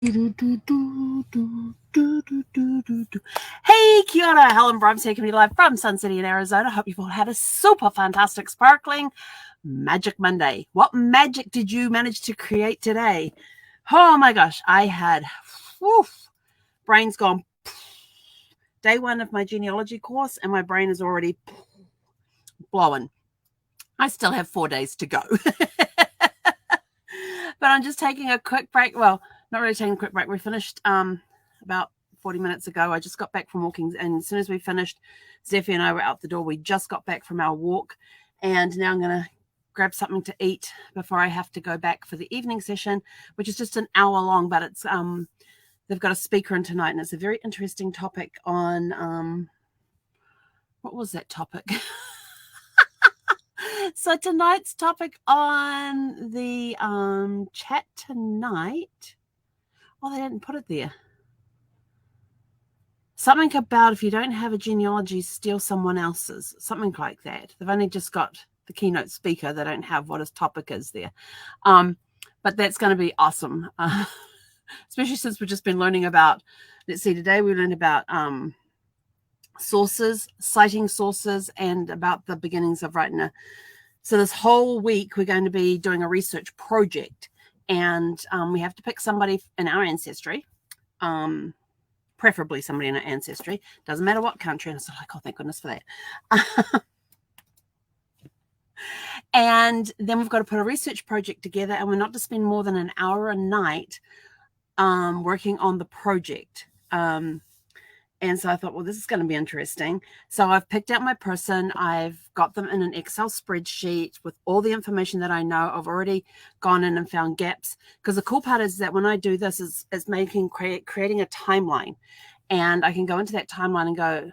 Hey, kia ora, Helen Brahms here, coming live from Sun City in Arizona. Hope you've all had a super fantastic, sparkling Magic Monday. What magic did you manage to create today? Oh my gosh, I had, brain's gone. Day one of my genealogy course, and my brain is already blowing. I still have 4 days to go. But I'm just taking a quick break. Well, not really taking a quick break. We finished about 40 minutes ago. I just got back from walking, and as soon as we finished, Zephy and I were out the door. We just got back from our walk, and now I'm going to grab something to eat before I have to go back for the evening session, which is just an hour long, but it's they've got a speaker in tonight, and it's a very interesting topic on what was that topic? So tonight's topic on the chat tonight, oh, they didn't put it there. Something about if you don't have a genealogy, steal someone else's, something like that. They've only just got the keynote speaker. They don't have what his topic is there. But that's going to be awesome, especially since we've just been learning about, let's see, today we learned about sources, citing sources, and about the beginnings of writing. So this whole week, we're going to be doing a research project, and we have to pick somebody in our ancestry, preferably somebody in our ancestry. Doesn't matter what country. And I was like, oh, thank goodness for that. And then we've got to put a research project together, and we're not to spend more than an hour a night working on the project. And so I thought, well, this is going to be interesting. So I've picked out my person. I've got them in an Excel spreadsheet with all the information that I know. I've already gone in and found gaps. Because the cool part is that when I do this, is creating a timeline. And I can go into that timeline and go,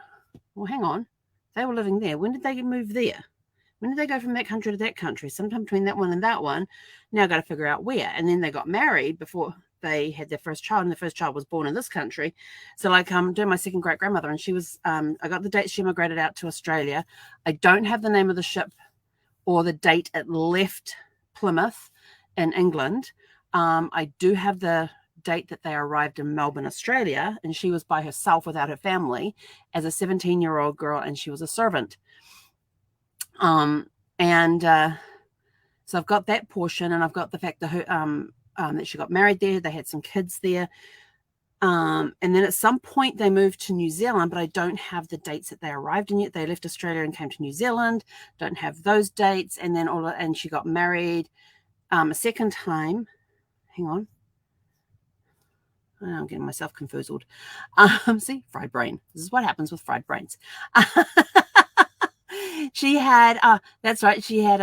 well, hang on. They were living there. When did they move there? When did they go from that country to that country? Sometime between that one and that one. Now I've got to figure out where. And then they got married before they had their first child, and the first child was born in this country. So like doing my second great grandmother, and she was I got the date she immigrated out to Australia. I don't have the name of the ship or the date it left Plymouth in England. I do have the date that they arrived in Melbourne, Australia, and she was by herself without her family as a 17-year-old girl, and she was a servant. So I've got that portion, and I've got the fact that that she got married there. They had some kids there. And then at some point they moved to New Zealand, but I don't have the dates that they arrived in yet. They left Australia and came to New Zealand. Don't have those dates. And then and she got married a second time. Hang on. I'm getting myself confused. See, fried brain. This is what happens with fried brains. She had, that's right. She had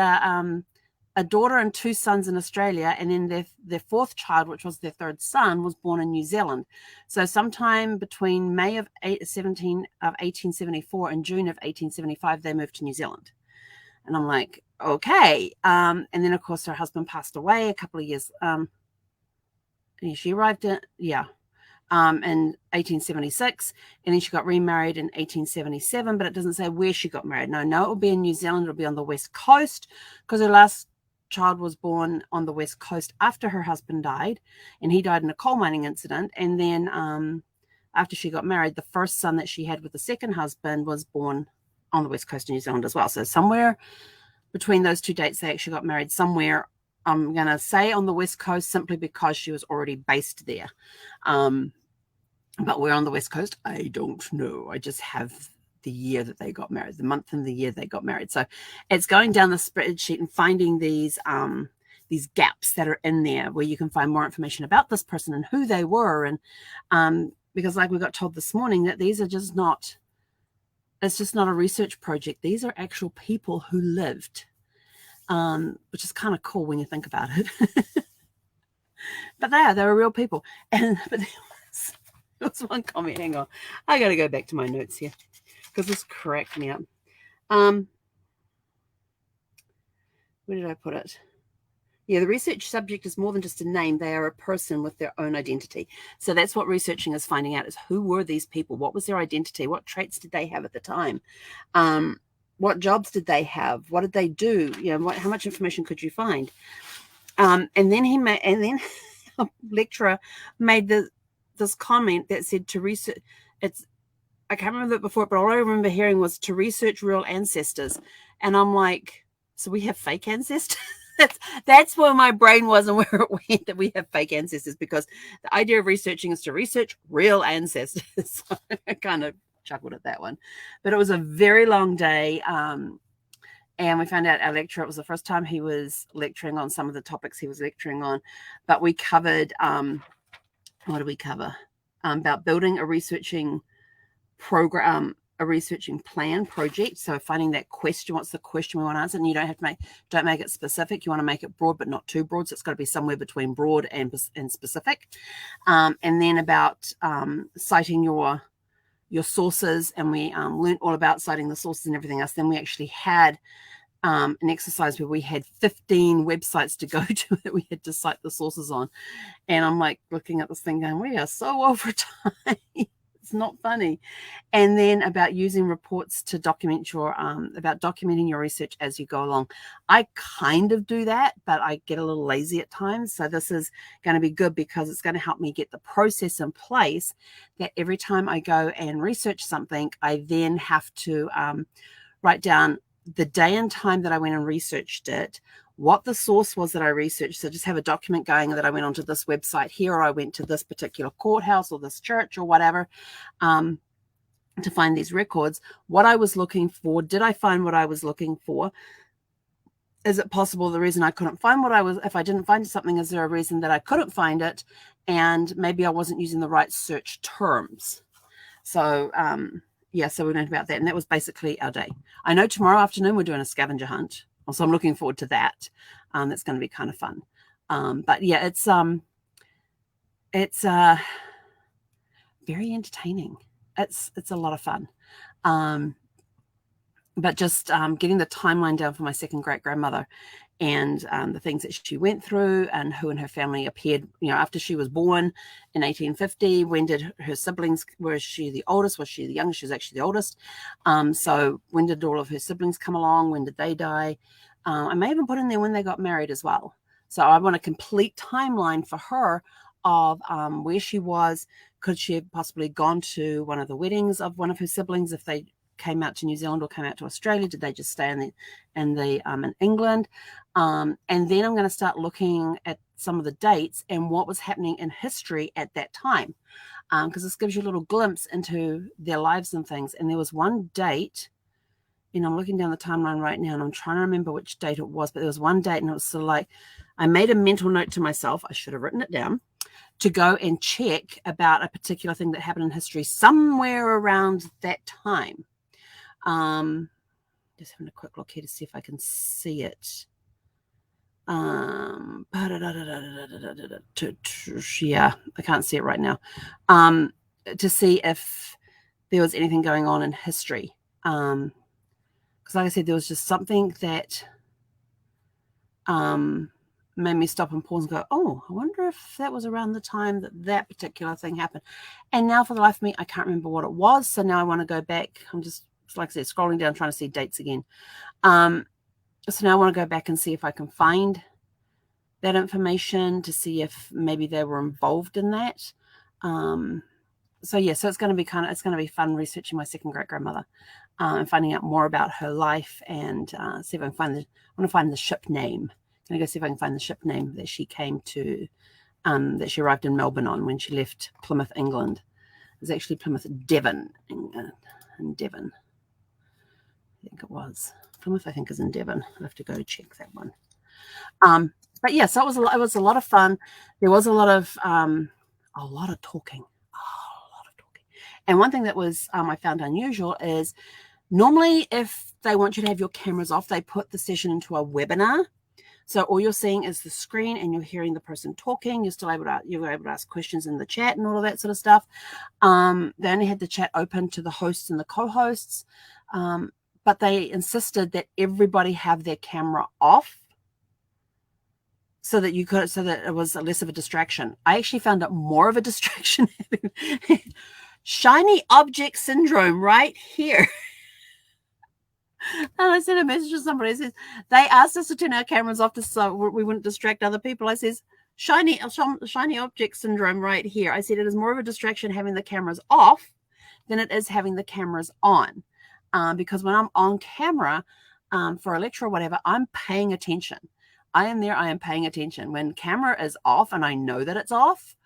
a daughter and 2 sons in Australia, and then their fourth child, which was their third son, was born in New Zealand. So sometime between May of 1874 and June of 1875, they moved to New Zealand. And I'm like, okay. And then, of course, her husband passed away a couple of years. She arrived in 1876, and then she got remarried in 1877, but it doesn't say where she got married. No, it will be in New Zealand. It'll be on the West Coast, because her last child was born on the West Coast after her husband died, and he died in a coal mining incident. And then after she got married, the first son that she had with the second husband was born on the West Coast of New Zealand as well. So somewhere between those two dates, they actually got married somewhere. I'm going to say on the West Coast simply because she was already based there. But where on the West Coast, I don't know. I just have the year that they got married, the month and the year they got married. So it's going down the spreadsheet and finding these gaps that are in there where you can find more information about this person and who they were. And because like we got told this morning that these are just not, it's just not a research project. These are actual people who lived, which is kind of cool when you think about it. But they were real people. But there was one comment. Hang on. I got to go back to my notes here because this cracked me up. Where did I put it? Yeah, the research subject is more than just a name. They are a person with their own identity. So that's what researching is finding out, is who were these people? What was their identity? What traits did they have at the time? What jobs did they have? What did they do? How much information could you find? And then lecturer made this comment that said to research, I can't remember it before, but all I remember hearing was to research real ancestors. And I'm like, so we have fake ancestors? That's where my brain was and where it went, that we have fake ancestors, because the idea of researching is to research real ancestors. So I kind of chuckled at that one. But it was a very long day. And we found out our lecturer, it was the first time he was lecturing on some of the topics he was lecturing on. But we covered, what did we cover? About building a researching program, a researching plan project. So finding that question, what's the question we want to answer? And you don't make it specific. You want to make it broad, but not too broad. So it's got to be somewhere between broad and specific. And then about citing your sources, and we learned all about citing the sources and everything else. Then we actually had an exercise where we had 15 websites to go to that we had to cite the sources on. And I'm like looking at this thing going, we are so over time. It's not funny. And then about using reports to document about documenting your research as you go along. I kind of do that, but I get a little lazy at times. So this is going to be good because it's going to help me get the process in place that every time I go and research something, I then have to write down the day and time that I went and researched it, what the source was that I researched. So just have a document going that I went onto this website here, or I went to this particular courthouse or this church or whatever to find these records. What I was looking for, did I find what I was looking for? Is it possible the reason I couldn't find if I didn't find something, is there a reason that I couldn't find it? And maybe I wasn't using the right search terms. So, so we learned about that. And that was basically our day. I know tomorrow afternoon we're doing a scavenger hunt. So I'm looking forward to that. That's going to be kind of fun. But yeah, it's very entertaining. It's a lot of fun. But just getting the timeline down for my second great grandmother, and the things that she went through, and who in her family appeared, after she was born in 1850. When did her siblings, was she the oldest? Was she the youngest? She was actually the oldest. So when did all of her siblings come along? When did they die? I may even put in there when they got married as well. So I want a complete timeline for her of where she was. Could she have possibly gone to one of the weddings of one of her siblings if they came out to New Zealand or came out to Australia? Did they just stay in England? And then I'm going to start looking at some of the dates and what was happening in history at that time, because this gives you a little glimpse into their lives and things. And there was one date, and I'm looking down the timeline right now, and I'm trying to remember which date it was, but there was one date, and it was sort of like, I made a mental note to myself, I should have written it down, to go and check about a particular thing that happened in history somewhere around that time. Just having a quick look here to see if I can see it. Yeah, I can't see it right now. To see if there was anything going on in history. Because like I said, there was just something that made me stop and pause and go, oh, I wonder if that was around the time that particular thing happened. And now for the life of me, I can't remember what it was. So now I want to go back. I'm just, like I said, scrolling down, trying to see dates again. So now I want to go back and see if I can find that information, to see if maybe they were involved in that. So it's going to be fun researching my second great grandmother, and finding out more about her life, and see if I can find the ship name. I'm going to go see if I can find the ship name that she came to, that she arrived in Melbourne on when she left Plymouth, England. It was actually Plymouth, Devon, in Devon. I think it was. Plymouth, I think, is in Devon. I'll have to go check that one. But yeah, so it was a lot of fun. There was a lot of talking. And one thing that was I found unusual is, normally if they want you to have your cameras off, they put the session into a webinar. So all you're seeing is the screen, and you're hearing the person talking. You're able to ask questions in the chat and all of that sort of stuff. They only had the chat open to the hosts and the co-hosts, but they insisted that everybody have their camera off, so that it was less of a distraction. I actually found it more of a distraction. Shiny object syndrome right here. And I sent a message to somebody. It says, they asked us to turn our cameras off so we wouldn't distract other people. I says, shiny object syndrome right here. I said it is more of a distraction having the cameras off than it is having the cameras on. Because when I'm on camera for a lecture or whatever, I'm paying attention. I am there. I am paying attention. When camera is off and I know that it's off,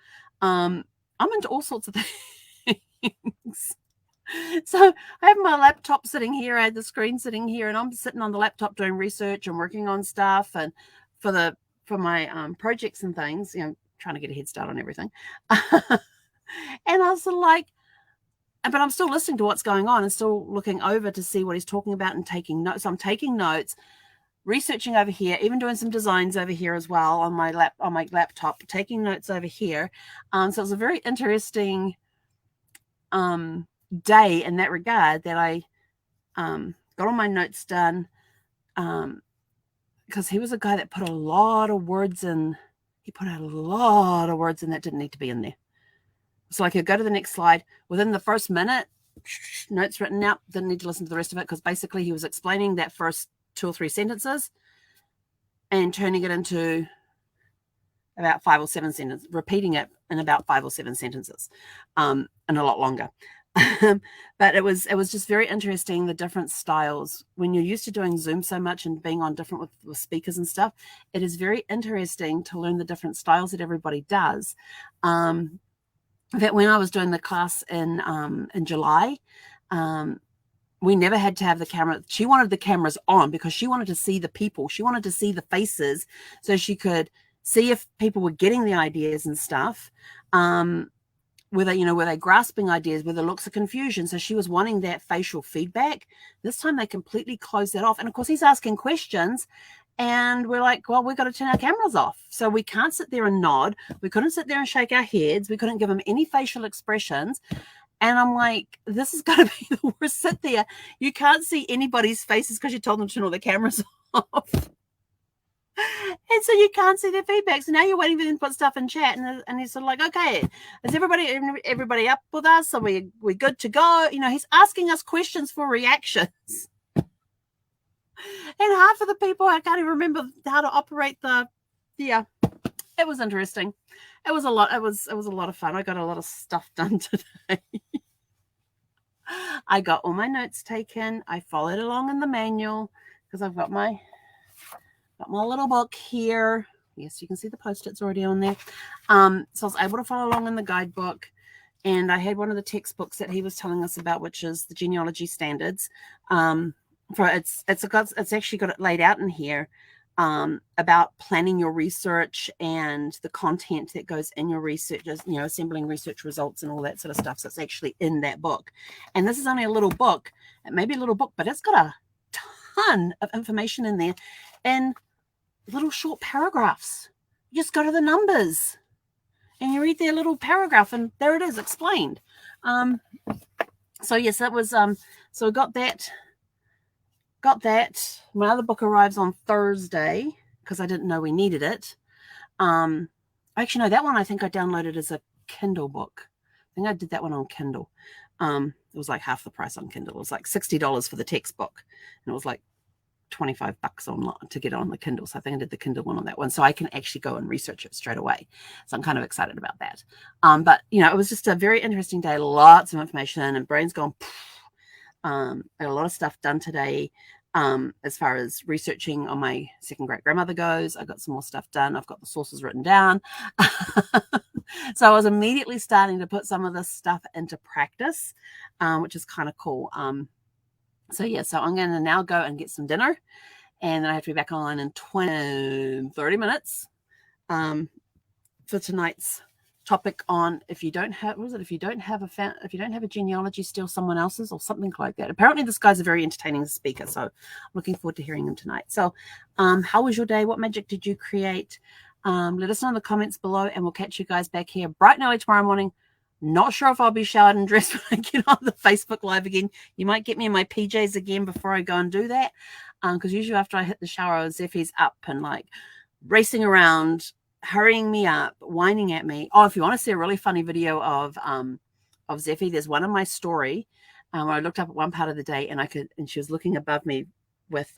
I'm into all sorts of things. So I have my laptop sitting here. I had the screen sitting here, and I'm sitting on the laptop doing research and working on stuff and for my projects and things, trying to get a head start on everything. And I was sort of like, but I'm still listening to what's going on and still looking over to see what he's talking about and taking notes. So I'm taking notes, researching over here, even doing some designs over here as well on my laptop, taking notes over here. So it was a very interesting day in that regard, that I got all my notes done, because he was a guy that put a lot of words in. He put a lot of words in that didn't need to be in there. So I could go to the next slide. Within the first minute, notes written out, didn't need to listen to the rest of it, because basically he was explaining that first 2 or 3 sentences and turning it into about 5 or 7 sentences, repeating it in about 5 or 7 sentences, and a lot longer. But it was just very interesting, the different styles. When you're used to doing Zoom so much and being on different with speakers and stuff, it is very interesting to learn the different styles that everybody does. That when I was doing the class in July, we never had to have the camera. She wanted the cameras on because she wanted to see the people. She wanted to see the faces so she could see if people were getting the ideas and stuff. Were they grasping ideas? Were there looks of confusion? So she was wanting that facial feedback. This time they completely closed that off. And of course, he's asking questions. And we're like, well, we've got to turn our cameras off. So we can't sit there and nod. We couldn't sit there and shake our heads. We couldn't give him any facial expressions. And I'm like, this is going to be the worst. Sit there. You can't see anybody's faces because you told them to turn all the cameras off. And so you can't see their feedback. So now you're waiting for them to put stuff in chat. And he's sort of like, okay, is everybody up with us? Are we good to go? He's asking us questions for reactions. And half of the people, I can't even remember how to operate it was interesting. It was a lot. It was a lot of fun. I got a lot of stuff done today. I got all my notes taken. I followed along in the manual because I've got my little book here. Yes, you can see the Post-its already on there. So I was able to follow along in the guidebook. And I had one of the textbooks that he was telling us about, which is the Genealogy Standards. It's actually got it laid out in here about planning your research and the content that goes in your research, assembling research results and all that sort of stuff. So it's actually in that book. And this is only a little book. It may be a little book, but it's got a ton of information in there and little short paragraphs. You just go to the numbers and you read their little paragraph, and there it is explained. So yes, that was so I got that. My other book arrives on Thursday because I didn't know we needed it. Actually, no, that one I think I downloaded as a Kindle book. I think I did that one on Kindle. It was like half the price on Kindle. It was like $60 for the textbook, and it was like $25 online to get it on the Kindle. So I think I did the Kindle one on that one. So I can actually go and research it straight away. So I'm kind of excited about that. But it was just a very interesting day. Lots of information, and brain's gone. I had a lot of stuff done today. As far as researching on my second great grandmother goes, I got some more stuff done. I've got the sources written down. So I was immediately starting to put some of this stuff into practice, which is kind of cool. So I'm going to now go and get some dinner, and then I have to be back online in 30 minutes for tonight's topic on if you don't have a genealogy, steal someone else's, or something like that. Apparently this guy's a very entertaining speaker, so I'm looking forward to hearing him tonight. So how was your day? What magic did you create? Let us know in the comments below, and we'll catch you guys back here bright and early tomorrow morning. Not sure if I'll be showered and dressed when I get on the Facebook Live again. You might get me in my PJs again before I go and do that, because usually after I hit the shower, Zeffy's up and like racing around, hurrying me up, whining at me. Oh, if you want to see a really funny video of Zeffy, there's one in my story where I looked up at one part of the day, and she was looking above me with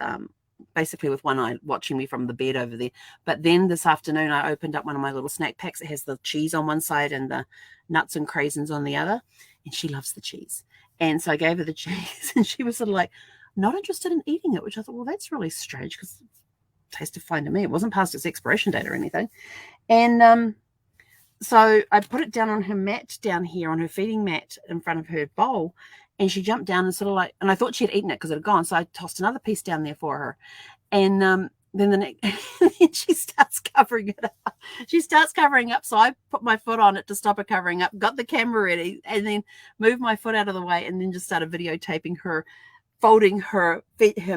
basically with one eye watching me from the bed over there. But then this afternoon, I opened up one of my little snack packs. It has the cheese on one side and the nuts and craisins on the other. And she loves the cheese. And so I gave her the cheese, and she was sort of like, not interested in eating it, which I thought, well, that's really strange because it tasted fine to me. It wasn't past its expiration date or anything. And so I put it down on her mat down here, on her feeding mat in front of her bowl, and she jumped down and sort of like, and I thought she had eaten it because it had gone. So I tossed another piece down there for her. And then the next, she starts covering it up. She starts covering up. So I put my foot on it to stop her covering up, got the camera ready, and then moved my foot out of the way, and then just started videotaping her folding her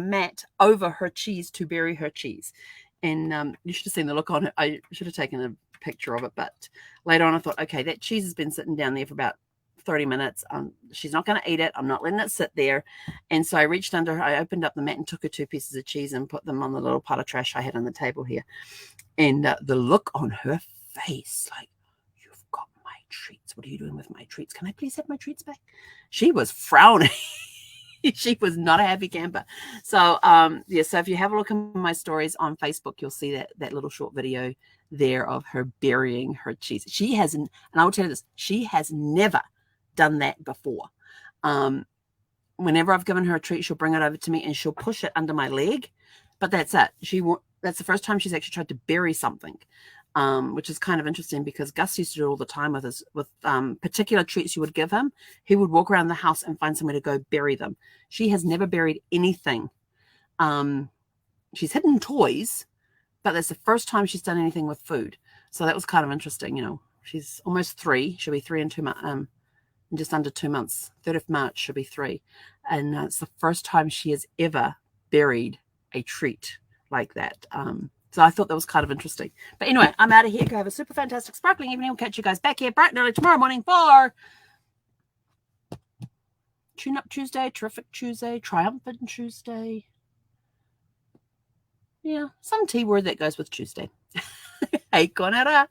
mat over her cheese to bury her cheese. And you should have seen the look on it. I should have taken a picture of it, but later on I thought, okay, that cheese has been sitting down there for about 30 minutes. She's not going to eat it. I'm not letting it sit there. And so I reached under her, I opened up the mat and took her 2 pieces of cheese and put them on the little pile of trash I had on the table here. And the look on her face, like, you've got my treats. What are you doing with my treats? Can I please have my treats back? She was frowning. She was not a happy camper. So yeah, so if you have a look at my stories on Facebook, you'll see that little short video there of her burying her cheese. She hasn't, and I will tell you this, she has never done that before. Whenever I've given her a treat, she'll bring it over to me and she'll push it under my leg. But that's it. That's the first time she's actually tried to bury something. Which is kind of interesting because Gus used to do it all the time with particular treats you would give him. He would walk around the house and find somewhere to go bury them. She has never buried anything. She's hidden toys, but that's the first time she's done anything with food. So that was kind of interesting. You know, she's almost 3. She'll be 3 in 2 months, in just under 2 months. 3rd of March, she'll be 3. And it's the first time she has ever buried a treat like that. So I thought that was kind of interesting. But anyway, I'm out of here. Go have a super fantastic sparkling evening. We'll catch you guys back here bright and early tomorrow morning for Tune Up Tuesday, Terrific Tuesday, Triumphant Tuesday. Yeah, some T word that goes with Tuesday. Hey, konara.